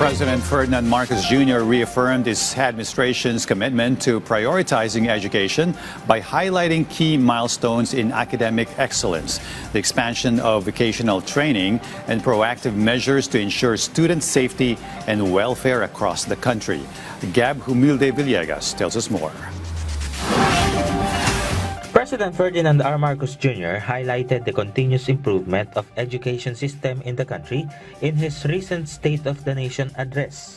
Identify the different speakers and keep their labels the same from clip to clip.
Speaker 1: President Ferdinand Marcos Jr. reaffirmed his administration's commitment to prioritizing education by highlighting key milestones in academic excellence, the expansion of vocational training, and proactive measures to ensure student safety and welfare across the country. Gab Humilde Villegas tells us more.
Speaker 2: President Ferdinand R. Marcos Jr. highlighted the continuous improvement of education system in the country in his recent State of the Nation address.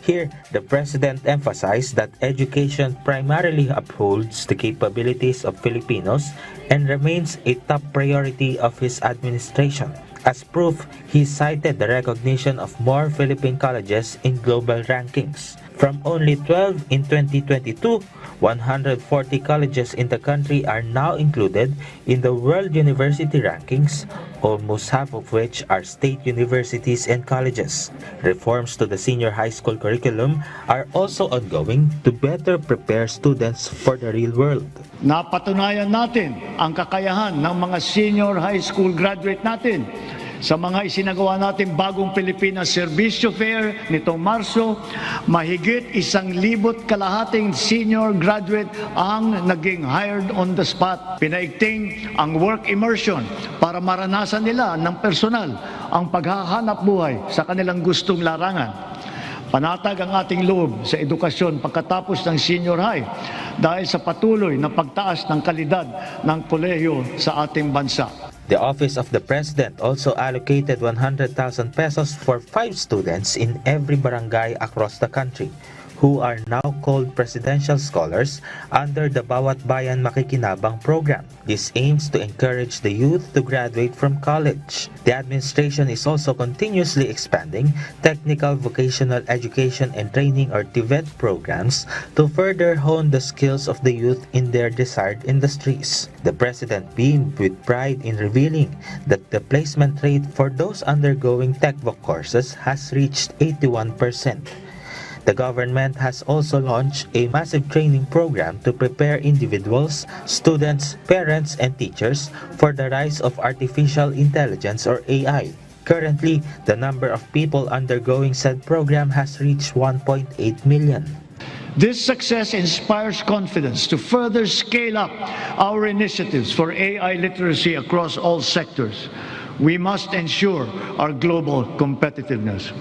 Speaker 2: Here, the President emphasized that education primarily upholds the capabilities of Filipinos and remains a top priority of his administration. As proof, he cited the recognition of more Philippine colleges in global rankings. From only 12 in 2022, 140 colleges in the country are now included in the World University Rankings, almost half of which are state universities and colleges. Reforms to the senior high school curriculum are also ongoing to better prepare students for the real world.
Speaker 3: Napatunayan natin ang kakayahan ng mga senior high school graduate natin sa mga isinagawa natin bagong Pilipinas Serbisyo Fair nitong Marso. Mahigit 1,200 senior graduate ang naging hired on the spot. Pinaigting ang work immersion para maranasan nila ng personal ang paghahanap buhay sa kanilang gustong larangan. Panatag ang ating loob sa edukasyon pagkatapos ng senior high dahil sa patuloy na pagtaas ng kalidad ng kolehiyo sa ating bansa.
Speaker 2: The Office of the President also allocated 100,000 pesos for 5 students in every barangay across the country, who are now called Presidential Scholars under the Bawat Bayan Makikinabang program. This aims to encourage the youth to graduate from college. The administration is also continuously expanding technical vocational education and training or TVET programs to further hone the skills of the youth in their desired industries. The President beamed with pride in revealing that the placement rate for those undergoing TechVoc courses has reached 81%. The government has also launched a massive training program to prepare individuals, students, parents, and teachers for the rise of artificial intelligence or AI. Currently, the number of people undergoing said program has reached 1.8 million.
Speaker 3: This success inspires confidence to further scale up our initiatives for AI literacy across all sectors. We must ensure our global competitiveness.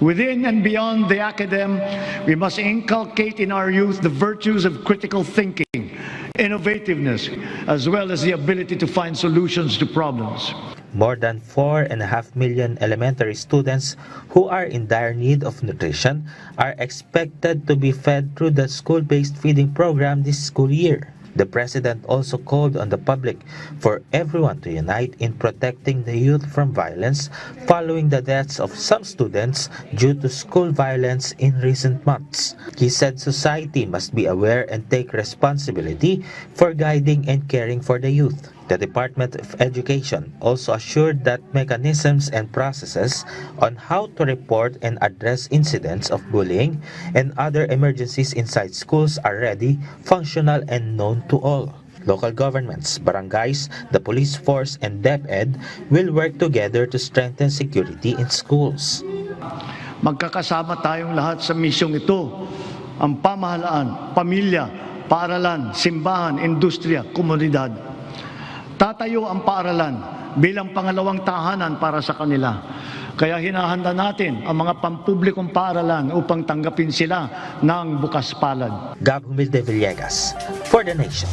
Speaker 3: Within and beyond the academe, we must inculcate in our youth the virtues of critical thinking, innovativeness, as well as the ability to find solutions to problems.
Speaker 2: More than 4.5 million elementary students who are in dire need of nutrition are expected to be fed through the school-based feeding program this school year. The President also called on the public for everyone to unite in protecting the youth from violence following the deaths of some students due to school violence in recent months. He said society must be aware and take responsibility for guiding and caring for the youth. The Department of Education also assured that mechanisms and processes on how to report and address incidents of bullying and other emergencies inside schools are ready, functional, and known to all. Local governments, barangays, the police force, and DepEd will work together to strengthen security in schools.
Speaker 3: Magkakasama tayong lahat sa misyong ito. Ang pamahalaan, pamilya, paaralan, simbahan, industriya, komunidad. Tatayo ang paaralan bilang pangalawang tahanan para sa kanila. Kaya hinahanda natin ang mga pampublikong paaralan upang tanggapin sila ng bukas palad.
Speaker 2: Gab Humilde Villegas for the Nation.